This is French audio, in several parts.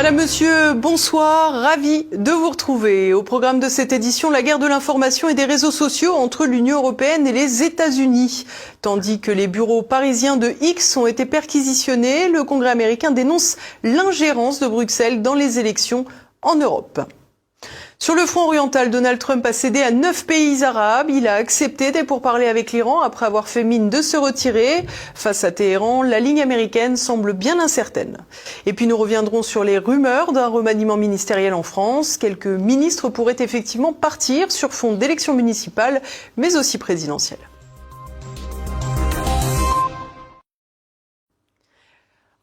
Madame, Monsieur, bonsoir, ravi de vous retrouver. Au programme de cette édition, la guerre de l'information et des réseaux sociaux entre l'Union européenne et les États-Unis. Tandis que les bureaux parisiens de X ont été perquisitionnés, le Congrès américain dénonce l'ingérence de Bruxelles dans les élections en Europe. Sur le front oriental, Donald Trump a cédé à 9 pays arabes. Il a accepté des pourparlers avec l'Iran après avoir fait mine de se retirer. Face à Téhéran, la ligne américaine semble bien incertaine. Et puis nous reviendrons sur les rumeurs d'un remaniement ministériel en France. Quelques ministres pourraient effectivement partir sur fond d'élections municipales, mais aussi présidentielles.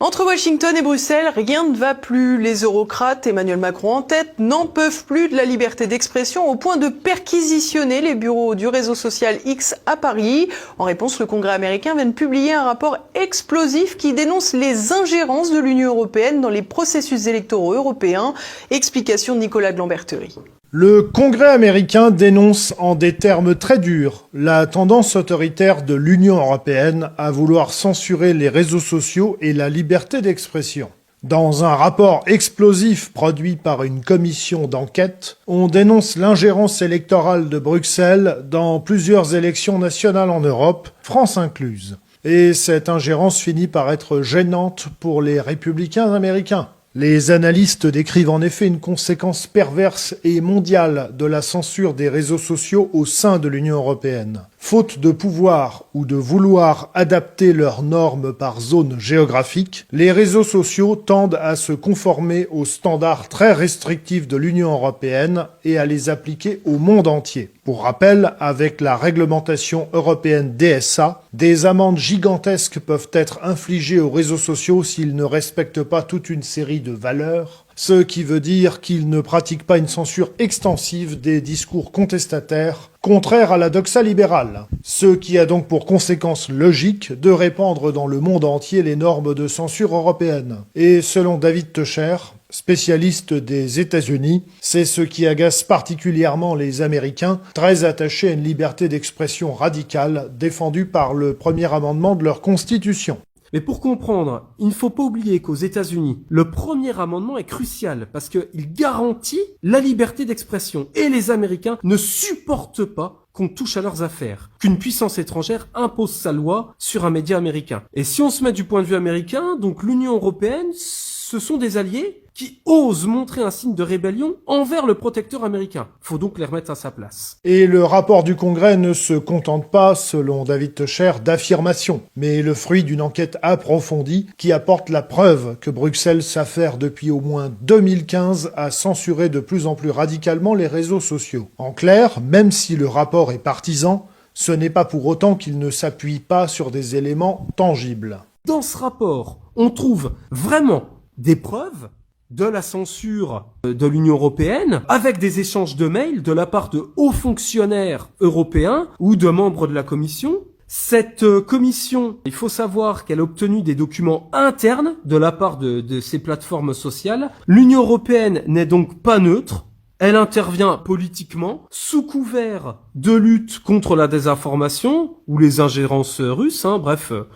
Entre Washington et Bruxelles, rien ne va plus. Les eurocrates, Emmanuel Macron en tête, n'en peuvent plus de la liberté d'expression au point de perquisitionner les bureaux du réseau social X à Paris. En réponse, le Congrès américain vient de publier un rapport explosif qui dénonce les ingérences de l'Union européenne dans les processus électoraux européens. Explication de Nicolas de Lamberterie. Le Congrès américain dénonce en des termes très durs la tendance autoritaire de l'Union européenne à vouloir censurer les réseaux sociaux et la liberté d'expression. Dans un rapport explosif produit par une commission d'enquête, on dénonce l'ingérence électorale de Bruxelles dans plusieurs élections nationales en Europe, France incluse. Et cette ingérence finit par être gênante pour les républicains américains. Les analystes décrivent en effet une conséquence perverse et mondiale de la censure des réseaux sociaux au sein de l'Union européenne. Faute de pouvoir ou de vouloir adapter leurs normes par zone géographique, les réseaux sociaux tendent à se conformer aux standards très restrictifs de l'Union européenne et à les appliquer au monde entier. Pour rappel, avec la réglementation européenne DSA, des amendes gigantesques peuvent être infligées aux réseaux sociaux s'ils ne respectent pas toute une série de valeurs, ce qui veut dire qu'ils ne pratiquent pas une censure extensive des discours contestataires, contraires à la doxa libérale, ce qui a donc pour conséquence logique de répandre dans le monde entier les normes de censure européennes. Et selon David Techer, spécialiste des États-Unis, c'est ce qui agace particulièrement les Américains, très attachés à une liberté d'expression radicale défendue par le premier amendement de leur Constitution. Mais pour comprendre, il ne faut pas oublier qu'aux États-Unis, le premier amendement est crucial parce qu'il garantit la liberté d'expression. Et les Américains ne supportent pas qu'on touche à leurs affaires, qu'une puissance étrangère impose sa loi sur un média américain. Et si on se met du point de vue américain, donc l'Union européenne, ce sont des alliés qui osent montrer un signe de rébellion envers le protecteur américain. Faut donc les remettre à sa place. Et le rapport du Congrès ne se contente pas, selon David Techer, d'affirmations, mais est le fruit d'une enquête approfondie qui apporte la preuve que Bruxelles s'affaire depuis au moins 2015 à censurer de plus en plus radicalement les réseaux sociaux. En clair, même si le rapport est partisan, ce n'est pas pour autant qu'il ne s'appuie pas sur des éléments tangibles. Dans ce rapport, on trouve vraiment des preuves de la censure de l'Union européenne, avec des échanges de mails de la part de hauts fonctionnaires européens ou de membres de la Commission. Cette commission, il faut savoir qu'elle a obtenu des documents internes de la part de ces plateformes sociales. L'Union européenne n'est donc pas neutre. Elle intervient politiquement sous couvert de lutte contre la désinformation ou les ingérences russes.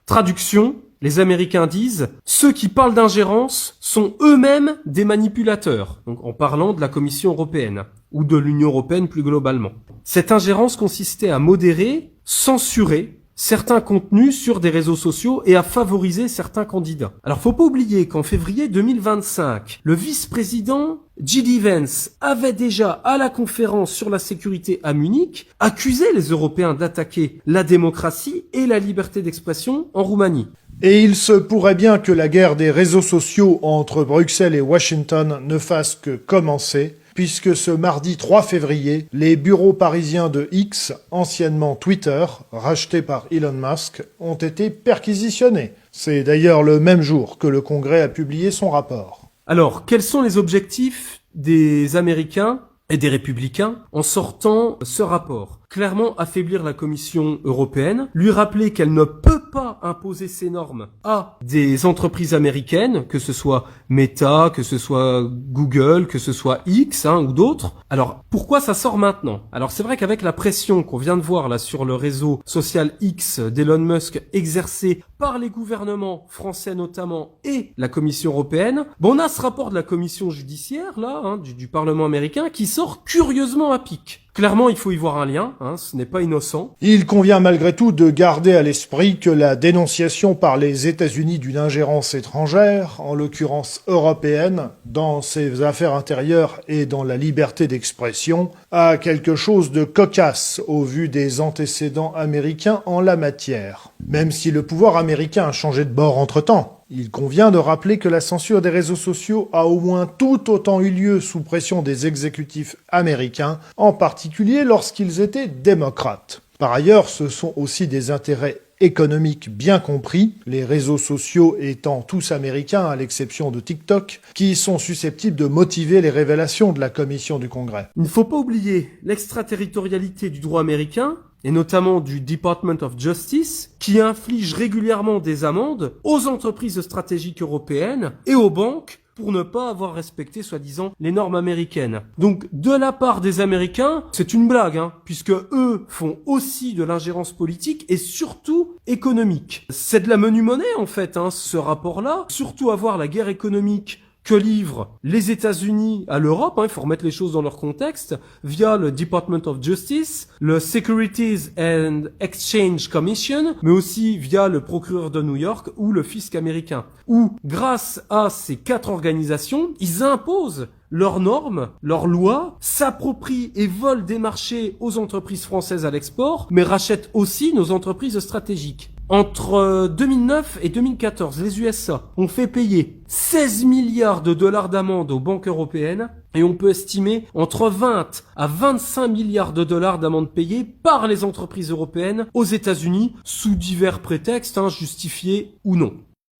Traduction. Les Américains disent « Ceux qui parlent d'ingérence sont eux-mêmes des manipulateurs », donc en parlant de la Commission européenne, ou de l'Union européenne plus globalement. Cette ingérence consistait à modérer, censurer certains contenus sur des réseaux sociaux et à favoriser certains candidats. Alors faut pas oublier qu'en février 2025, le vice-président J.D. Vance avait déjà, à la conférence sur la sécurité à Munich, accusé les Européens d'attaquer la démocratie et la liberté d'expression en Roumanie. Et il se pourrait bien que la guerre des réseaux sociaux entre Bruxelles et Washington ne fasse que commencer, puisque ce mardi 3 février, les bureaux parisiens de X, anciennement Twitter, rachetés par Elon Musk, ont été perquisitionnés. C'est d'ailleurs le même jour que le Congrès a publié son rapport. Alors, quels sont les objectifs des Américains et des Républicains en sortant ce rapport? clairement affaiblir la Commission européenne, lui rappeler qu'elle ne peut pas imposer ses normes à des entreprises américaines, que ce soit Meta, que ce soit Google, que ce soit X ou d'autres. Alors pourquoi ça sort maintenant? Alors c'est vrai qu'avec la pression qu'on vient de voir là sur le réseau social X d'Elon Musk exercée par les gouvernements français notamment et la Commission européenne, on a ce rapport de la commission judiciaire là, du Parlement américain qui sort curieusement à pic. Clairement, il faut y voir un lien, ce n'est pas innocent. Il convient malgré tout de garder à l'esprit que la dénonciation par les États-Unis d'une ingérence étrangère, en l'occurrence européenne, dans ses affaires intérieures et dans la liberté d'expression, a quelque chose de cocasse au vu des antécédents américains en la matière. Même si le pouvoir américain a changé de bord entre-temps. Il convient de rappeler que la censure des réseaux sociaux a au moins tout autant eu lieu sous pression des exécutifs américains, en particulier lorsqu'ils étaient démocrates. Par ailleurs, ce sont aussi des intérêts économiques bien compris, les réseaux sociaux étant tous américains à l'exception de TikTok, qui sont susceptibles de motiver les révélations de la commission du Congrès. Il ne faut pas oublier l'extraterritorialité du droit américain, et notamment du Department of Justice, qui inflige régulièrement des amendes aux entreprises stratégiques européennes et aux banques pour ne pas avoir respecté, soi-disant, les normes américaines. Donc, de la part des Américains, c'est une blague, puisque eux font aussi de l'ingérence politique et surtout économique. C'est de la menue monnaie, en fait, ce rapport-là. Surtout avoir la guerre économique que livrent les États-Unis à l'Europe, il faut remettre les choses dans leur contexte, via le Department of Justice, le Securities and Exchange Commission, mais aussi via le procureur de New York ou le fisc américain, où, grâce à ces 4 organisations, ils imposent leurs normes, leurs lois, s'approprient et volent des marchés aux entreprises françaises à l'export, mais rachètent aussi nos entreprises stratégiques. Entre 2009 et 2014, les USA ont fait payer 16 milliards de dollars d'amende aux banques européennes et on peut estimer entre 20 à 25 milliards de dollars d'amendes payées par les entreprises européennes aux États-Unis sous divers prétextes, justifiés ou non.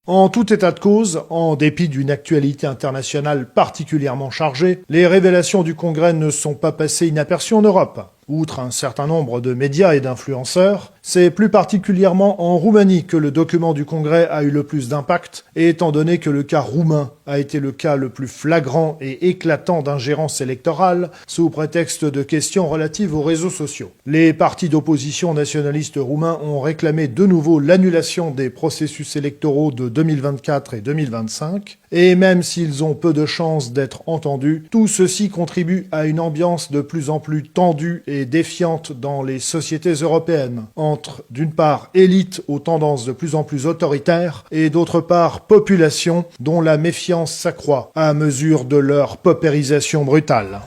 En tout état de cause, en dépit d'une actualité internationale particulièrement chargée, les révélations du Congrès ne sont pas passées inaperçues en Europe. Outre un certain nombre de médias et d'influenceurs, c'est plus particulièrement en Roumanie que le document du Congrès a eu le plus d'impact, et étant donné que le cas roumain a été le cas le plus flagrant et éclatant d'ingérence électorale, sous prétexte de questions relatives aux réseaux sociaux. Les partis d'opposition nationalistes roumains ont réclamé de nouveau l'annulation des processus électoraux de 2024 et 2025, et même s'ils ont peu de chances d'être entendus, tout ceci contribue à une ambiance de plus en plus tendue et défiante dans les sociétés européennes, entre d'une part élite aux tendances de plus en plus autoritaires et d'autre part population dont la méfiance s'accroît à mesure de leur paupérisation brutale.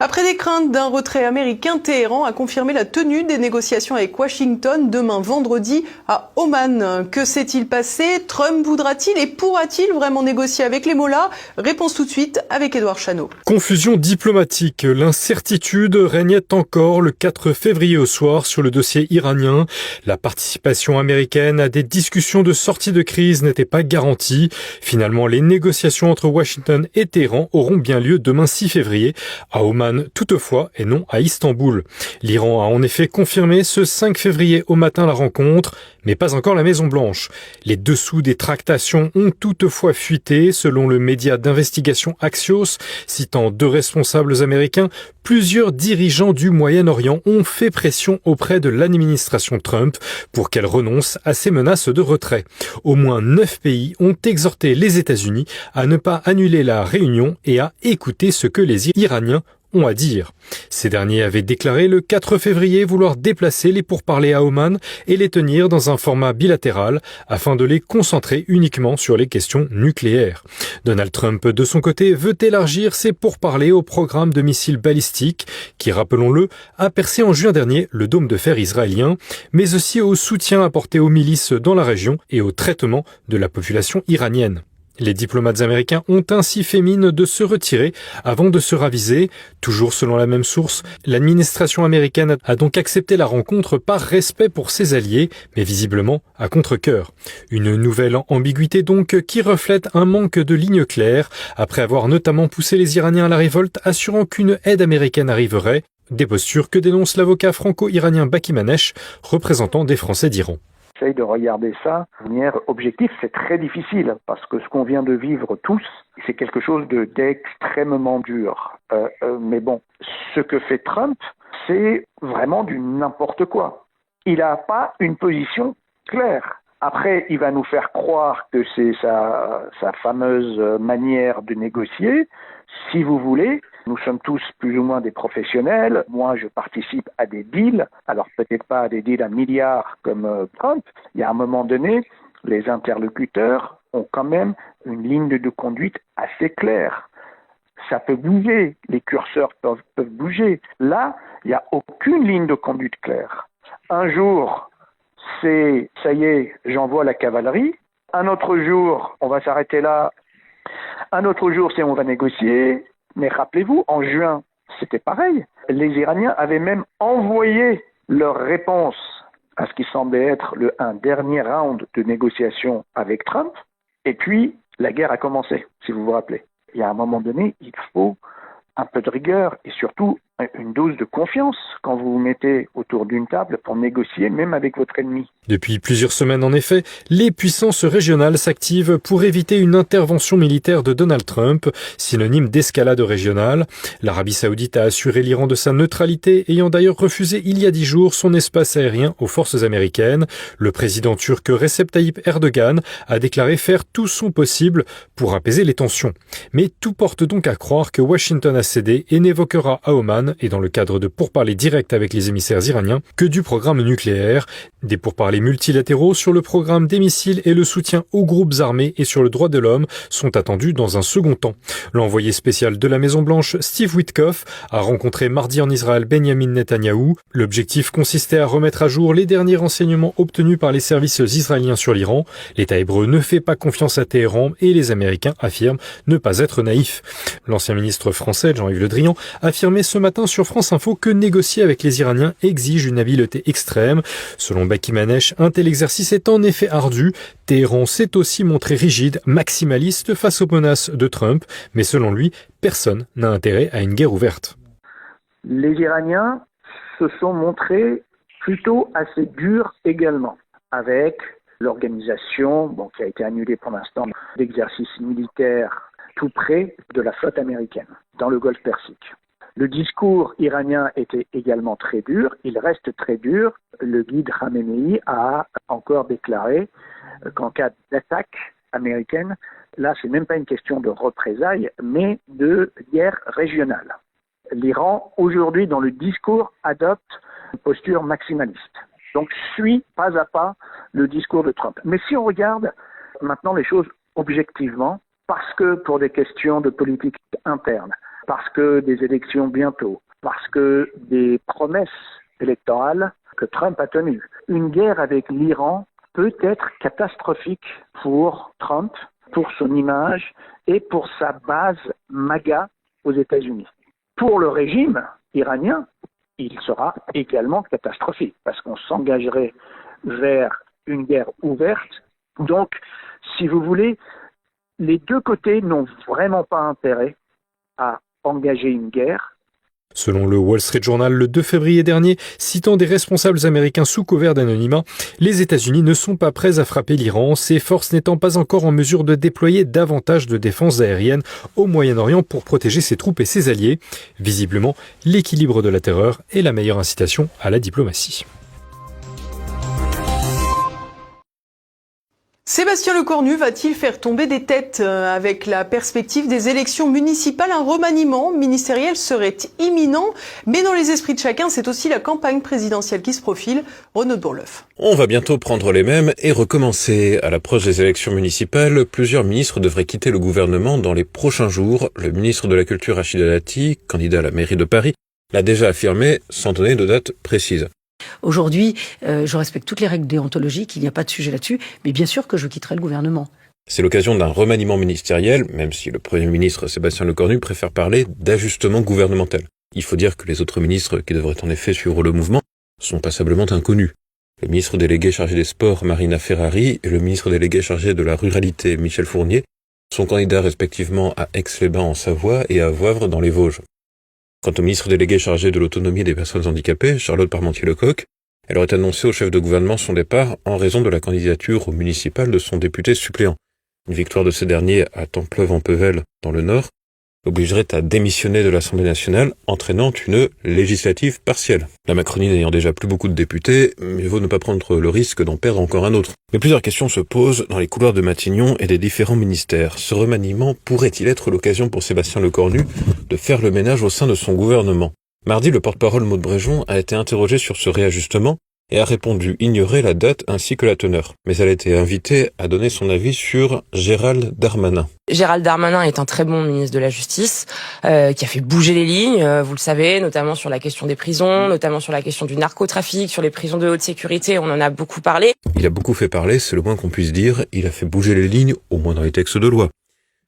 Après des craintes d'un retrait américain, Téhéran a confirmé la tenue des négociations avec Washington demain vendredi à Oman. Que s'est-il passé? Trump voudra-t-il et pourra-t-il vraiment négocier avec les mollahs? Réponse tout de suite avec Édouard Chano. Confusion diplomatique. L'incertitude régnait encore le 4 février au soir sur le dossier iranien. La participation américaine à des discussions de sortie de crise n'était pas garantie. Finalement, les négociations entre Washington et Téhéran auront bien lieu demain 6 février à Oman. Toutefois, et non à Istanbul. L'Iran a en effet confirmé ce 5 février au matin la rencontre, mais pas encore la Maison-Blanche. Les dessous des tractations ont toutefois fuité, selon le média d'investigation Axios, citant 2 responsables américains. Plusieurs dirigeants du Moyen-Orient ont fait pression auprès de l'administration Trump pour qu'elle renonce à ses menaces de retrait. Au moins 9 pays ont exhorté les États-Unis à ne pas annuler la réunion et à écouter ce que les Iraniens ont à dire. Ces derniers avaient déclaré le 4 février vouloir déplacer les pourparlers à Oman et les tenir dans un format bilatéral afin de les concentrer uniquement sur les questions nucléaires. Donald Trump, de son côté, veut élargir ses pourparlers au programme de missiles balistiques qui, rappelons-le, a percé en juin dernier le dôme de fer israélien, mais aussi au soutien apporté aux milices dans la région et au traitement de la population iranienne. Les diplomates américains ont ainsi fait mine de se retirer avant de se raviser. Toujours selon la même source, l'administration américaine a donc accepté la rencontre par respect pour ses alliés, mais visiblement à contre-cœur. Une nouvelle ambiguïté donc qui reflète un manque de ligne claire, après avoir notamment poussé les Iraniens à la révolte, assurant qu'une aide américaine arriverait. Des postures que dénonce l'avocat franco-iranien Baki Manesh, représentant des Français d'Iran. J'essaye de regarder ça de manière objective. C'est très difficile parce que ce qu'on vient de vivre tous, c'est quelque chose d'extrêmement dur. Mais bon, ce que fait Trump, c'est vraiment du n'importe quoi. Il n'a pas une position claire. Après, il va nous faire croire que c'est sa fameuse manière de négocier. Si vous voulez, nous sommes tous plus ou moins des professionnels. Moi, je participe à des deals. Alors peut-être pas à des deals à milliards comme Trump. Il y a un moment donné, les interlocuteurs ont quand même une ligne de conduite assez claire. Ça peut bouger, les curseurs peuvent bouger. Là, il n'y a aucune ligne de conduite claire. Un jour, c'est « ça y est, j'envoie la cavalerie ». Un autre jour, on va s'arrêter là. Un autre jour, c'est « on va négocier ». Mais rappelez-vous, en juin, c'était pareil. Les Iraniens avaient même envoyé leur réponse à ce qui semblait être un dernier round de négociation avec Trump. Et puis, la guerre a commencé, si vous vous rappelez. Il y a un moment donné, il faut un peu de rigueur et surtout une dose de confiance quand vous vous mettez autour d'une table pour négocier, même avec votre ennemi. Depuis plusieurs semaines, en effet, les puissances régionales s'activent pour éviter une intervention militaire de Donald Trump, synonyme d'escalade régionale. L'Arabie Saoudite a assuré l'Iran de sa neutralité, ayant d'ailleurs refusé il y a 10 jours son espace aérien aux forces américaines. Le président turc Recep Tayyip Erdogan a déclaré faire tout son possible pour apaiser les tensions. Mais tout porte donc à croire que Washington a cédé et n'évoquera à Oman, et dans le cadre de pourparlers directs avec les émissaires iraniens, que du programme nucléaire. Des pourparlers multilatéraux sur le programme des missiles et le soutien aux groupes armés et sur le droit de l'homme sont attendus dans un second temps. L'envoyé spécial de la Maison-Blanche, Steve Witkoff, a rencontré mardi en Israël Benjamin Netanyahou. L'objectif consistait à remettre à jour les derniers renseignements obtenus par les services israéliens sur l'Iran. L'État hébreu ne fait pas confiance à Téhéran et les Américains affirment ne pas être naïfs. L'ancien ministre français Jean-Yves Le Drian affirmait ce matin sur France Info que négocier avec les Iraniens exige une habileté extrême. Selon Baki Manesh, un tel exercice est en effet ardu. Téhéran s'est aussi montré rigide, maximaliste face aux menaces de Trump, mais selon lui, personne n'a intérêt à une guerre ouverte. Les Iraniens se sont montrés plutôt assez durs également, avec l'organisation, qui a été annulée pour l'instant, d'exercices militaires tout près de la flotte américaine, dans le Golfe Persique. Le discours iranien était également très dur, il reste très dur. Le guide Khamenei a encore déclaré qu'en cas d'attaque américaine, là c'est même pas une question de représailles, mais de guerre régionale. L'Iran, aujourd'hui, dans le discours, adopte une posture maximaliste. Donc suit pas à pas le discours de Trump. Mais si on regarde maintenant les choses objectivement, parce que pour des questions de politique interne, parce que des élections bientôt, parce que des promesses électorales que Trump a tenues. Une guerre avec l'Iran peut être catastrophique pour Trump, pour son image et pour sa base MAGA aux États-Unis. Pour le régime iranien, il sera également catastrophique parce qu'on s'engagerait vers une guerre ouverte. Donc, si vous voulez, les deux côtés n'ont vraiment pas intérêt à engager une guerre. Selon le Wall Street Journal, le 2 février dernier, citant des responsables américains sous couvert d'anonymat, les États-Unis ne sont pas prêts à frapper l'Iran, ces forces n'étant pas encore en mesure de déployer davantage de défense aérienne au Moyen-Orient pour protéger ses troupes et ses alliés. Visiblement, l'équilibre de la terreur est la meilleure incitation à la diplomatie. Sébastien Lecornu va-t-il faire tomber des têtes avec la perspective des élections municipales? Un remaniement ministériel serait imminent, mais dans les esprits de chacun, c'est aussi la campagne présidentielle qui se profile. Renaud de Bourleuf. On va bientôt prendre les mêmes et recommencer. À l'approche des élections municipales, plusieurs ministres devraient quitter le gouvernement dans les prochains jours. Le ministre de la Culture, Rachida Dati, candidat à la mairie de Paris, l'a déjà affirmé sans donner de date précise. Aujourd'hui, je respecte toutes les règles déontologiques, il n'y a pas de sujet là-dessus, mais bien sûr que je quitterai le gouvernement. C'est l'occasion d'un remaniement ministériel, même si le Premier ministre Sébastien Lecornu préfère parler d'ajustement gouvernemental. Il faut dire que les autres ministres qui devraient en effet suivre le mouvement sont passablement inconnus. Le ministre délégué chargé des Sports, Marina Ferrari, et le ministre délégué chargé de la Ruralité, Michel Fournier, sont candidats respectivement à Aix-les-Bains en Savoie et à Voivre dans les Vosges. Quant au ministre délégué chargé de l'autonomie des personnes handicapées, Charlotte Parmentier-Lecocq, elle aurait annoncé au chef de gouvernement son départ en raison de la candidature au municipal de son député suppléant. Une victoire de ce dernier à Templeuve-en-Pevel, dans le Nord, l'obligerait à démissionner de l'Assemblée nationale, entraînant une législative partielle. La Macronie n'ayant déjà plus beaucoup de députés, mieux vaut ne pas prendre le risque d'en perdre encore un autre. Mais plusieurs questions se posent dans les couloirs de Matignon et des différents ministères. Ce remaniement pourrait-il être l'occasion pour Sébastien Lecornu de faire le ménage au sein de son gouvernement ? Mardi, le porte-parole Maud Bréjon a été interrogé sur ce réajustement et a répondu ignorer la date ainsi que la teneur. Mais elle a été invitée à donner son avis sur Gérald Darmanin. Gérald Darmanin est un très bon ministre de la Justice, qui a fait bouger les lignes, vous le savez, notamment sur la question des prisons, notamment sur la question du narcotrafic, sur les prisons de haute sécurité, on en a beaucoup parlé. Il a beaucoup fait parler, c'est le moins qu'on puisse dire, il a fait bouger les lignes, au moins dans les textes de loi.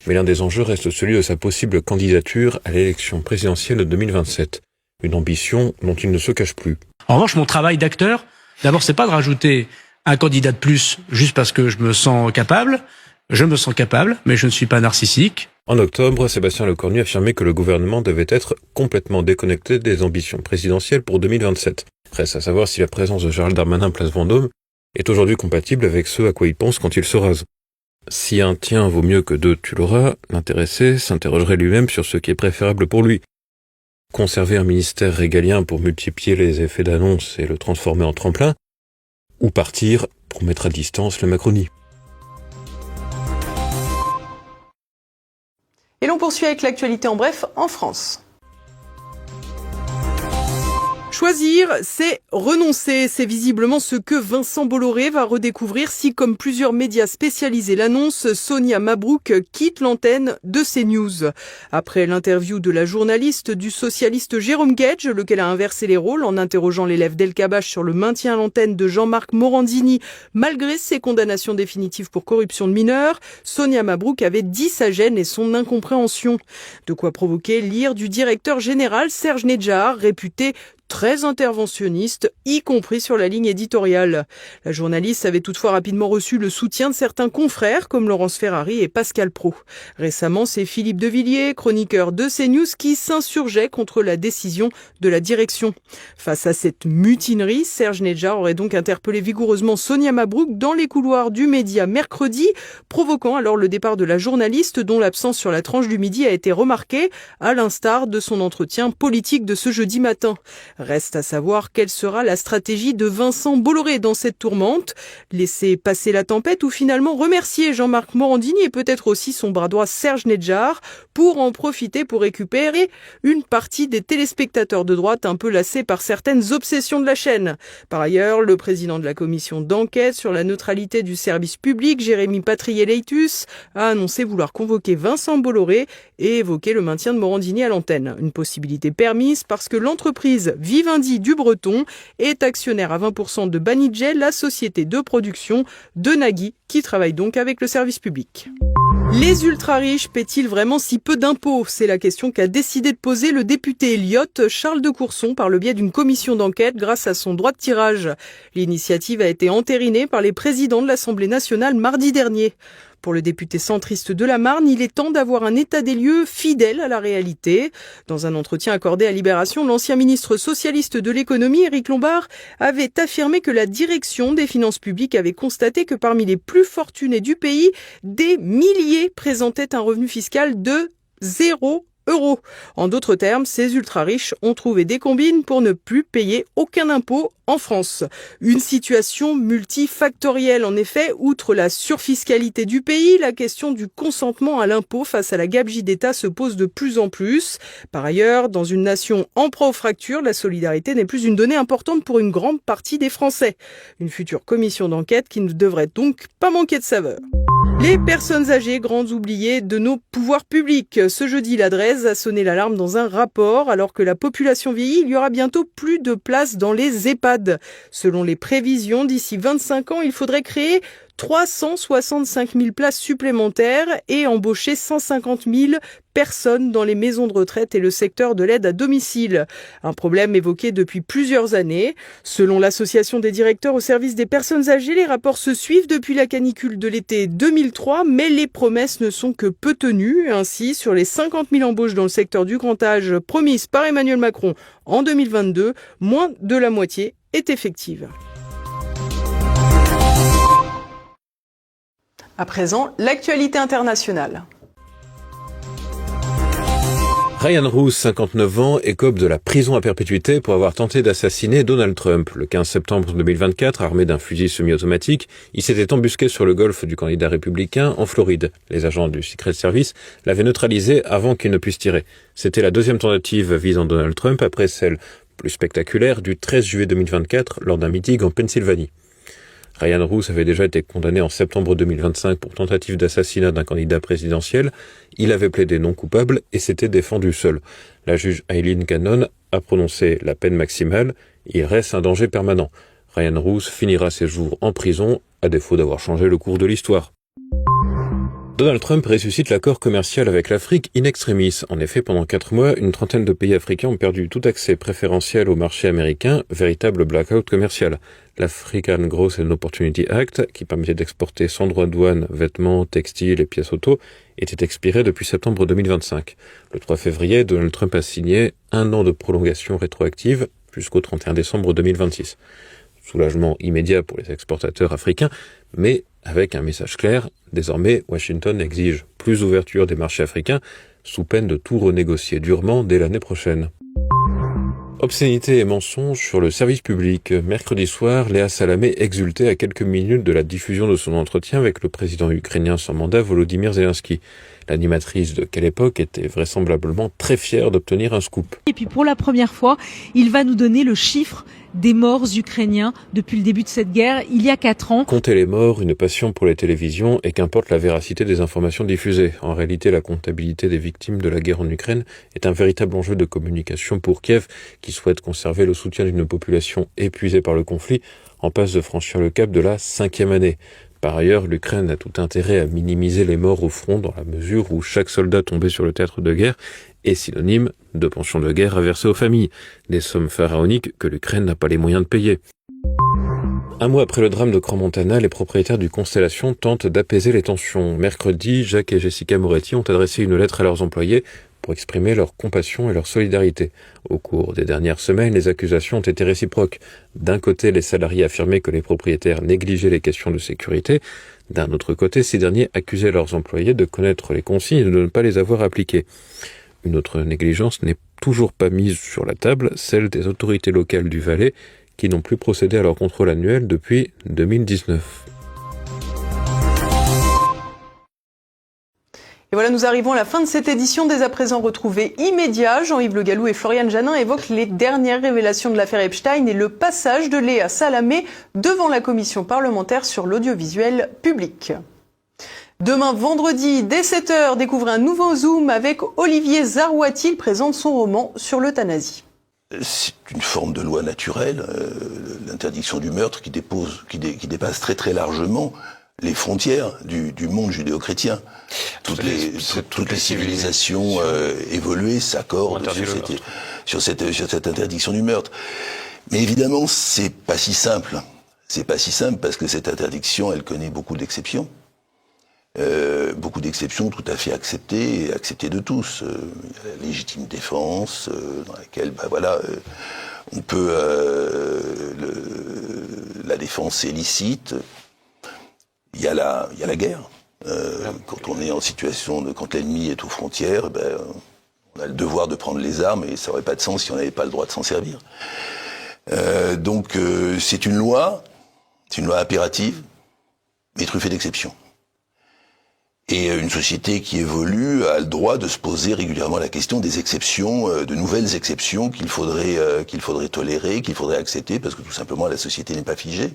Mais l'un des enjeux reste celui de sa possible candidature à l'élection présidentielle de 2027. Une ambition dont il ne se cache plus. En revanche, mon travail d'acteur, d'abord, c'est pas de rajouter un candidat de plus juste parce que je me sens capable. Je me sens capable, mais je ne suis pas narcissique. En octobre, Sébastien Lecornu affirmait que le gouvernement devait être complètement déconnecté des ambitions présidentielles pour 2027. Reste à savoir si la présence de Gérald Darmanin place Vendôme est aujourd'hui compatible avec ce à quoi il pense quand il se rase. Si un tien vaut mieux que deux tu l'auras, l'intéressé s'interrogerait lui-même sur ce qui est préférable pour lui. Conserver un ministère régalien pour multiplier les effets d'annonce et le transformer en tremplin, ou partir pour mettre à distance la Macronie. Et l'on poursuit avec l'actualité en bref en France. Choisir, c'est renoncer. C'est visiblement ce que Vincent Bolloré va redécouvrir si, comme plusieurs médias spécialisés l'annoncent, Sonia Mabrouk quitte l'antenne de CNews. Après l'interview de la journaliste du socialiste Jérôme Guedj, lequel a inversé les rôles en interrogeant l'élève d'El-Kabbach sur le maintien à l'antenne de Jean-Marc Morandini, malgré ses condamnations définitives pour corruption de mineurs, Sonia Mabrouk avait dit sa gêne et son incompréhension. De quoi provoquer l'ire du directeur général Serge Nedjar, réputé très interventionniste, y compris sur la ligne éditoriale. La journaliste avait toutefois rapidement reçu le soutien de certains confrères comme Laurence Ferrari et Pascal Praud. Récemment, c'est Philippe Devilliers, chroniqueur de CNews, qui s'insurgeait contre la décision de la direction. Face à cette mutinerie, Serge Nedjar aurait donc interpellé vigoureusement Sonia Mabrouk dans les couloirs du média mercredi, provoquant alors le départ de la journaliste dont l'absence sur la tranche du midi a été remarquée, à l'instar de son entretien politique de ce jeudi matin. Reste à savoir quelle sera la stratégie de Vincent Bolloré dans cette tourmente. Laisser passer la tempête ou finalement remercier Jean-Marc Morandini et peut-être aussi son bras droit Serge Nedjar pour en profiter pour récupérer une partie des téléspectateurs de droite un peu lassés par certaines obsessions de la chaîne. Par ailleurs, le président de la commission d'enquête sur la neutralité du service public, Jérémy Patrier-Leitus, a annoncé vouloir convoquer Vincent Bolloré et évoquer le maintien de Morandini à l'antenne. Une possibilité permise parce que l'entreprise Vivendi du Breton est actionnaire à 20% de Banijay, la société de production de Nagui, qui travaille donc avec le service public. Les ultra-riches paient-ils vraiment si peu d'impôts ? C'est la question qu'a décidé de poser le député Elliott Charles de Courson par le biais d'une commission d'enquête grâce à son droit de tirage. L'initiative a été entérinée par les présidents de l'Assemblée nationale mardi dernier. Pour le député centriste de la Marne, il est temps d'avoir un état des lieux fidèle à la réalité. Dans un entretien accordé à Libération, l'ancien ministre socialiste de l'économie, Éric Lombard, avait affirmé que la direction des finances publiques avait constaté que parmi les plus fortunés du pays, des milliers présentaient un revenu fiscal de 0 €. En d'autres termes, ces ultra-riches ont trouvé des combines pour ne plus payer aucun impôt en France. Une situation multifactorielle en effet, outre la surfiscalité du pays, la question du consentement à l'impôt face à la gabegie d'État se pose de plus en plus. Par ailleurs, dans une nation en proie aux fractures, la solidarité n'est plus une donnée importante pour une grande partie des Français. Une future commission d'enquête qui ne devrait donc pas manquer de saveur. Les personnes âgées, grandes oubliées de nos pouvoirs publics. Ce jeudi, la Drees a sonné l'alarme dans un rapport. Alors que la population vieillit, il y aura bientôt plus de place dans les EHPAD. Selon les prévisions, d'ici 25 ans, il faudrait créer 365 000 places supplémentaires et embaucher 150 000 personnes dans les maisons de retraite et le secteur de l'aide à domicile. Un problème évoqué depuis plusieurs années. Selon l'association des directeurs au service des personnes âgées, les rapports se suivent depuis la canicule de l'été 2003, mais les promesses ne sont que peu tenues. Ainsi, sur les 50 000 embauches dans le secteur du grand âge promises par Emmanuel Macron en 2022, moins de la moitié est effective. À présent, l'actualité internationale. Ryan Roos, 59 ans, écope de la prison à perpétuité pour avoir tenté d'assassiner Donald Trump. Le 15 septembre 2024, armé d'un fusil semi-automatique, il s'était embusqué sur le golf du candidat républicain en Floride. Les agents du Secret Service l'avaient neutralisé avant qu'il ne puisse tirer. C'était la deuxième tentative visant Donald Trump après celle plus spectaculaire du 13 juillet 2024 lors d'un meeting en Pennsylvanie. Ryan Roos avait déjà été condamné en septembre 2025 pour tentative d'assassinat d'un candidat présidentiel. Il avait plaidé non coupable et s'était défendu seul. La juge Aileen Cannon a prononcé la peine maximale. Il reste un danger permanent. Ryan Roos finira ses jours en prison, à défaut d'avoir changé le cours de l'histoire. Donald Trump ressuscite l'accord commercial avec l'Afrique in extremis. En effet, pendant 4 mois, une trentaine de pays africains ont perdu tout accès préférentiel au marché américain, véritable blackout commercial. L'African Growth and Opportunity Act, qui permettait d'exporter sans droit de douane vêtements, textiles et pièces auto, était expiré depuis septembre 2025. Le 3 février, Donald Trump a signé 1 an de prolongation rétroactive jusqu'au 31 décembre 2026. Soulagement immédiat pour les exportateurs africains, mais avec un message clair, désormais Washington exige plus d'ouverture des marchés africains sous peine de tout renégocier durement dès l'année prochaine. Obscénité et mensonges sur le service public. Mercredi soir, Léa Salamé exultait à quelques minutes de la diffusion de son entretien avec le président ukrainien sans mandat Volodymyr Zelensky. L'animatrice de Quelle époque était vraisemblablement très fière d'obtenir un scoop. Et puis pour la première fois, il va nous donner le chiffre des morts ukrainiens depuis le début de cette guerre, il y a 4 ans. Compter les morts, une passion pour les télévisions, et qu'importe la véracité des informations diffusées. En réalité, la comptabilité des victimes de la guerre en Ukraine est un véritable enjeu de communication pour Kiev, qui souhaite conserver le soutien d'une population épuisée par le conflit, en passe de franchir le cap de la 5e année. Par ailleurs, l'Ukraine a tout intérêt à minimiser les morts au front dans la mesure où chaque soldat tombé sur le théâtre de guerre est synonyme de pension de guerre à verser aux familles, des sommes pharaoniques que l'Ukraine n'a pas les moyens de payer. Un mois après le drame de Crans-Montana, les propriétaires du Constellation tentent d'apaiser les tensions. Mercredi, Jacques et Jessica Moretti ont adressé une lettre à leurs employés pour exprimer leur compassion et leur solidarité. Au cours des dernières semaines, les accusations ont été réciproques. D'un côté, les salariés affirmaient que les propriétaires négligeaient les questions de sécurité. D'un autre côté, ces derniers accusaient leurs employés de connaître les consignes et de ne pas les avoir appliquées. Une autre négligence n'est toujours pas mise sur la table, celle des autorités locales du Valais, qui n'ont plus procédé à leur contrôle annuel depuis 2019. Et voilà, nous arrivons à la fin de cette édition. Dès à présent retrouvés immédiats, Jean-Yves Le Gallou et Floriane Janin évoquent les dernières révélations de l'affaire Epstein et le passage de Léa Salamé devant la commission parlementaire sur l'audiovisuel public. Demain, vendredi, dès 7h, découvrez un nouveau Zoom avec Olivier Zarouati. Il présente son roman sur l'euthanasie. C'est une forme de loi naturelle, l'interdiction du meurtre qui dépasse très très largement les frontières du monde judéo-chrétien. Toutes les civilisations évoluées s'accordent sur cette interdiction du meurtre. Mais évidemment, c'est pas si simple. C'est pas si simple parce que cette interdiction, elle connaît beaucoup d'exceptions. Beaucoup d'exceptions tout à fait acceptées de tous. Il y a la légitime défense, dans laquelle, on peut la défense est licite. Il y a la guerre. Quand on est en situation quand l'ennemi est aux frontières, on a le devoir de prendre les armes et ça n'aurait pas de sens si on n'avait pas le droit de s'en servir. Donc c'est une loi impérative, mais truffée d'exceptions. Et une société qui évolue a le droit de se poser régulièrement la question des exceptions, de nouvelles exceptions qu'il faudrait tolérer, qu'il faudrait accepter, parce que tout simplement la société n'est pas figée.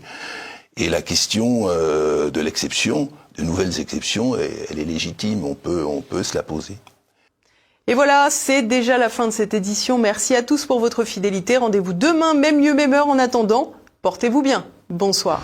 Et la question de l'exception, de nouvelles exceptions, elle est légitime, on peut se la poser. Et voilà, c'est déjà la fin de cette édition. Merci à tous pour votre fidélité. Rendez-vous demain, même lieu, même heure. En attendant, portez-vous bien. Bonsoir.